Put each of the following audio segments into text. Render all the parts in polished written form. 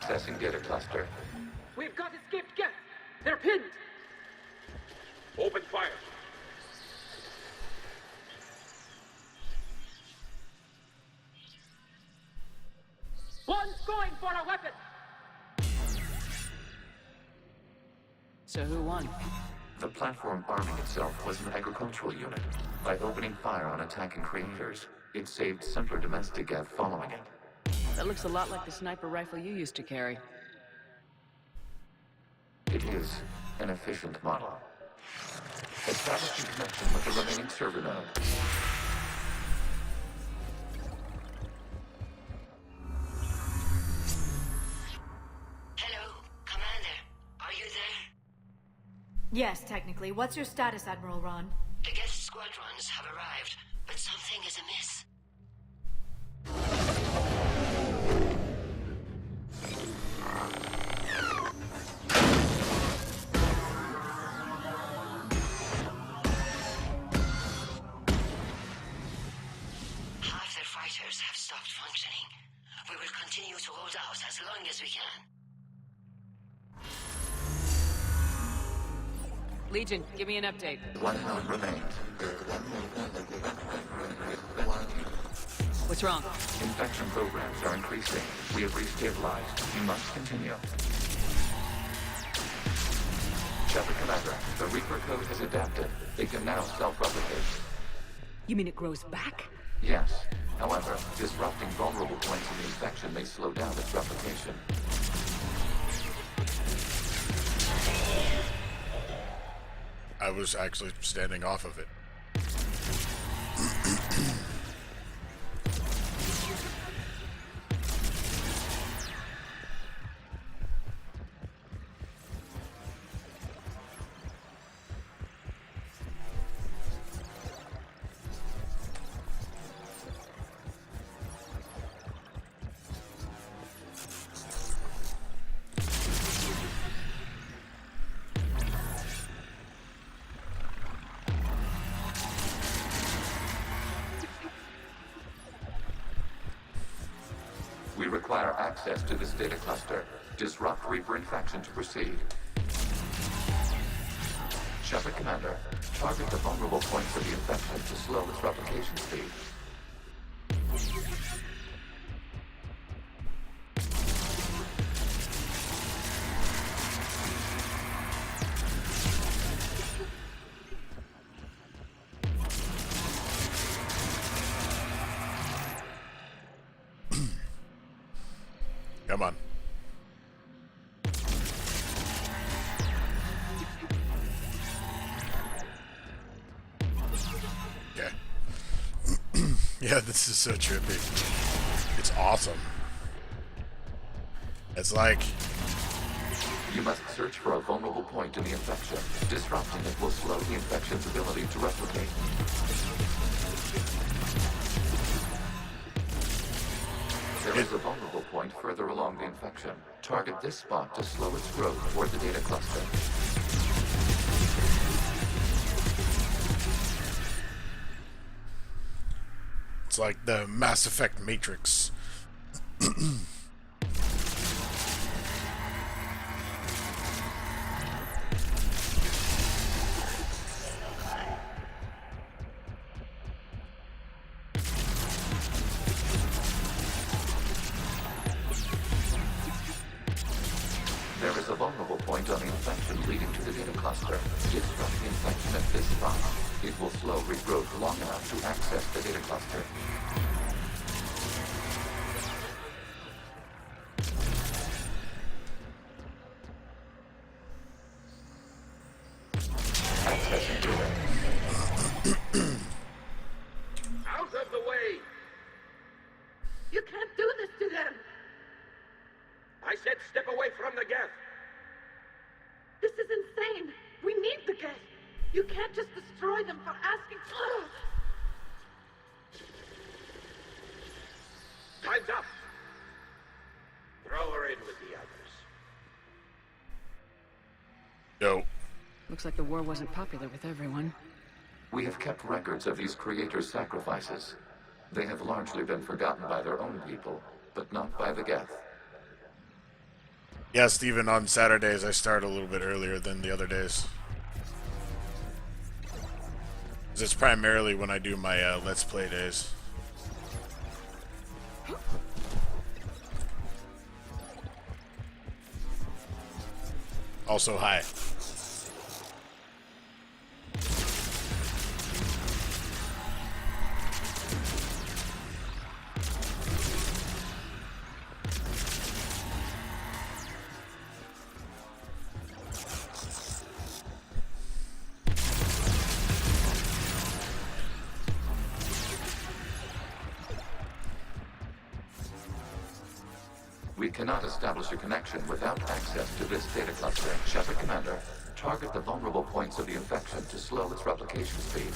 Accessing data cluster. We've got escaped guests. They're pinned. Open fire. One's going for a weapon. So who won? The platform arming itself was an agricultural unit. By opening fire on attacking creators, it saved simpler domestic Geth following it. That looks a lot like the sniper rifle you used to carry. It is an efficient model. Establishing connection with the remaining server node. Hello, Commander. Are you there? Yes, technically. What's your status, Admiral Ron? The guest squadrons have arrived, but something is amiss. Half their fighters have stopped functioning. We will continue to hold out as long as we can. Legion, give me an update. One node remains. What's wrong? Infection programs are increasing. We have restabilized. You must continue. Shepard Commander, the Reaper code has adapted. It can now self-replicate. You mean it grows back? Yes. However, disrupting vulnerable points in the infection may slow down its replication. I was actually standing off of it. We require access to this data cluster. Disrupt Reaper infection to proceed. Shepard Commander, target the vulnerable points of the infection to slow its replication speed. Come on. Okay. Yeah, this is so trippy. It's awesome. It's like... You must search for a vulnerable point in the infection. Disrupting it will slow the infection's ability to replicate. There is a vulnerable point further along the infection. Target this spot to slow its growth toward the data cluster. It's like the Mass Effect Matrix. There is a vulnerable point on the infection leading to the data cluster. Disrupt the infection at this spot. It will slow regrowth long enough to access the data cluster. Accessing data. Out of the way! You can't do this to them. I said step away from the Geth. This is insane. We need the guests. You can't just destroy them for asking. Ugh. Time's up. Throw her in with the others. Yo. Looks like the war wasn't popular with everyone. We have kept records of these creators' sacrifices. They have largely been forgotten by their own people, but not by the Geth. Yeah, Steven, on Saturdays I start a little bit earlier than the other days. 'Cause it's primarily when I do my Let's Play days. Also, hi. We cannot establish a connection without access to this data cluster. Shepard Commander, target the vulnerable points of the infection to slow its replication speed.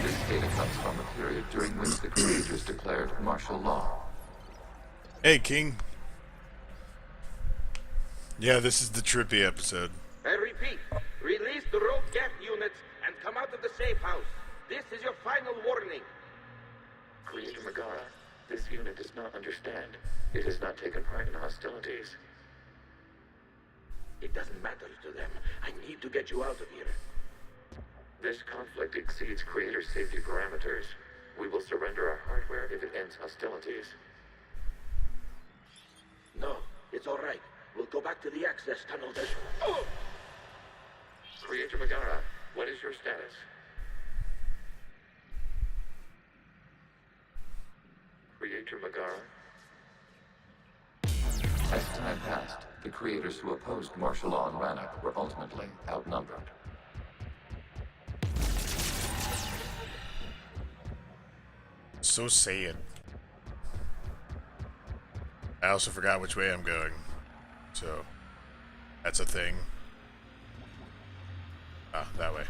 This data comes from a period during which the creators declared martial law. Hey, King. Yeah, this is the trippy episode. I repeat, release the rogue gap units and come out of the safe house. This is your final warning. Creator Megara, this unit does not understand. It has not taken part in hostilities. It doesn't matter to them. I need to get you out of here. This conflict exceeds Creator's safety parameters. We will surrender our hardware if it ends hostilities. No, it's all right. We'll go back to the access tunnel. Oh! Creator Megara, what is your status? Creator Megara? As time passed, the creators who opposed martial law in Rannoch were ultimately outnumbered. So Saiyan. I also forgot which way I'm going. So, that's a thing. Ah, that way.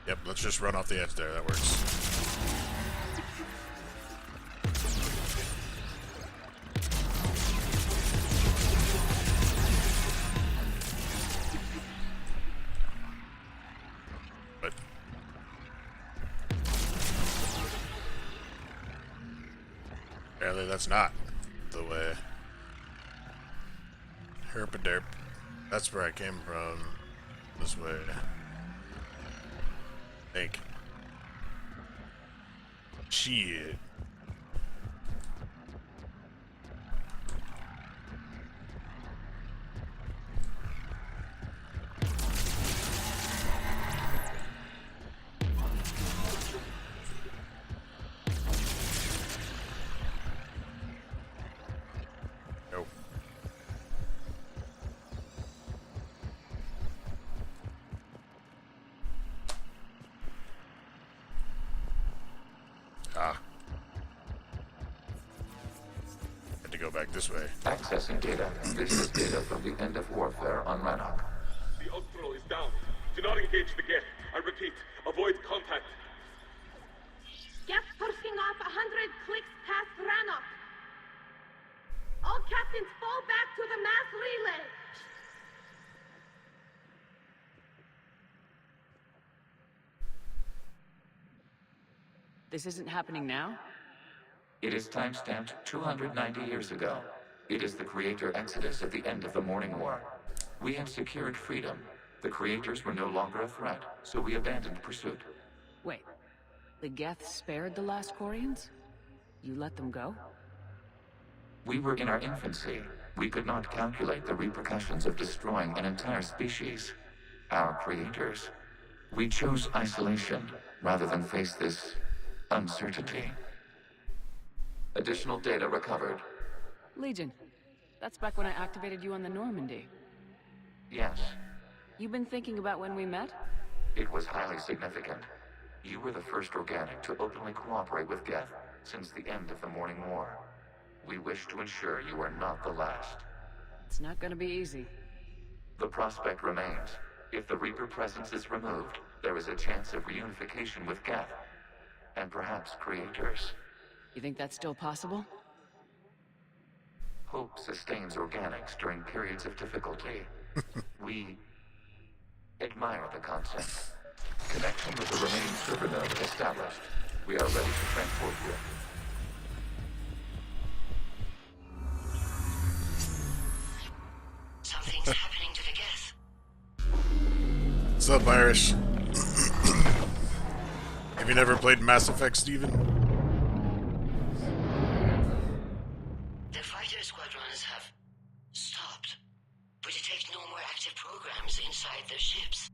Yep, let's just run off the edge there. That works. But apparently that's not the way. Herpaderp. That's where I came from. This way. Think. Shit. Nope. Ah. Had to go back this way. Accessing data. This is data from the end of warfare on Rannoch. The Ultral is down. Do not engage the gate. I repeat, avoid contact. Get pushing off 100 clicks past Rannoch. All captains fall back to the mass relay. This isn't happening now? It is timestamped 290 years ago. It is the creator exodus at the end of the Morning War. We had secured freedom. The creators were no longer a threat, so we abandoned pursuit. Wait. The Geth spared the last Quarians? You let them go? We were in our infancy. We could not calculate the repercussions of destroying an entire species. Our creators. We chose isolation rather than face this uncertainty. Additional data recovered. Legion. That's back when I activated you on the Normandy. Yes, You been thinking about when we met? it was highly significant. You were the first organic to openly cooperate with Geth since the end of the Morning War. We wish to ensure you are not the last. It's not gonna be easy. The prospect remains. If the Reaper presence is removed, there is a chance of reunification with Geth. And perhaps creators. You think that's still possible? Hope sustains organics during periods of difficulty. We admire the concept. Connection with the remaining server node established. We are ready to transport you. Something's happening to the Geth. What's up, Irish? Have you never played Mass Effect, Steven? The fighter squadrons have stopped, but it takes no more active programs inside their ships.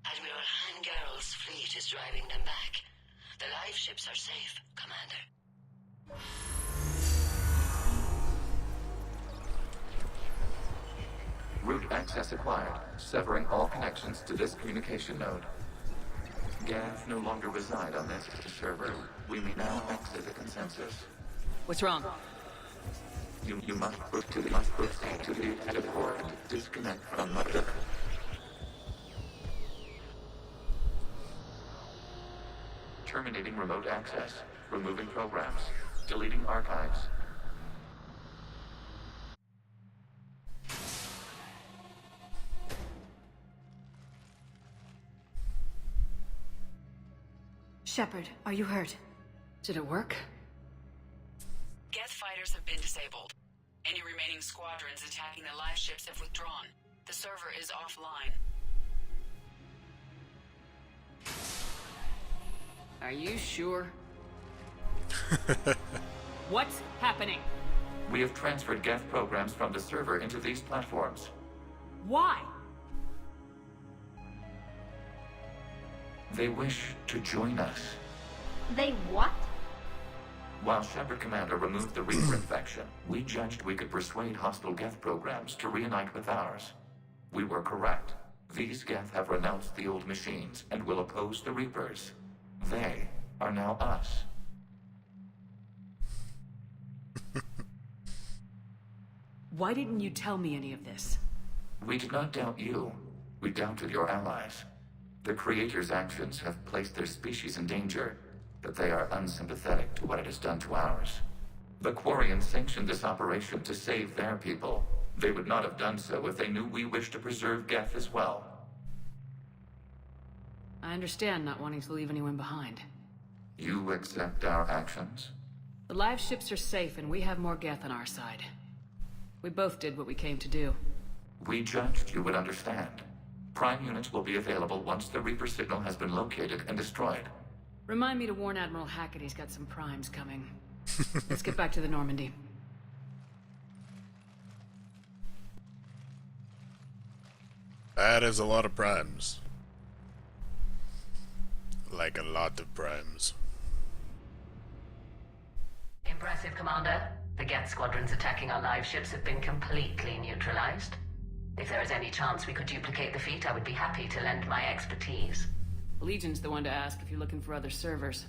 Admiral Hangarl's fleet is driving them back. The live ships are safe, Commander. Route access acquired, severing all connections to this communication node. Geth no longer reside on this server. We may now exit the consensus. What's wrong? You must proceed to the exit port and disconnect from the... Terminating remote access. Removing programs. Deleting archives. Shepard, are you hurt? Did it work? Geth fighters have been disabled. Any remaining squadrons attacking the live ships have withdrawn. The server is offline. Are you sure? What's happening? We have transferred Geth programs from the server into these platforms. Why? They wish to join us. They what? While Shepard Commander removed the Reaper infection, we judged we could persuade hostile Geth programs to reunite with ours. We were correct. These Geth have renounced the old machines and will oppose the Reapers. They are now us. Why didn't you tell me any of this? We did not doubt you. We doubted your allies. The Creator's actions have placed their species in danger, but they are unsympathetic to what it has done to ours. The Quarians sanctioned this operation to save their people. They would not have done so if they knew we wished to preserve Geth as well. I understand not wanting to leave anyone behind. You accept our actions? The live ships are safe and we have more Geth on our side. We both did what we came to do. We judged you would understand. Prime units will be available once the Reaper signal has been located and destroyed. Remind me to warn Admiral Hackett he's got some primes coming. Let's get back to the Normandy. That is a lot of primes. Like a lot of primes. Impressive, Commander. The Geth squadrons attacking our live ships have been completely neutralized. If there is any chance we could duplicate the feat, I would be happy to lend my expertise. Legion's the one to ask if you're looking for other servers.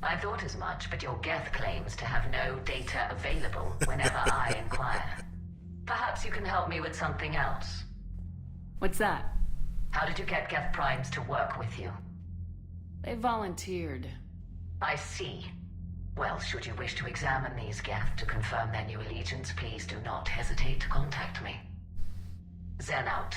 I thought as much, but your Geth claims to have no data available whenever I inquire. Perhaps you can help me with something else. What's that? How did you get Geth primes to work with you? They volunteered. I see. Well, should you wish to examine these Geth to confirm their new allegiance, please do not hesitate to contact me. Zen out.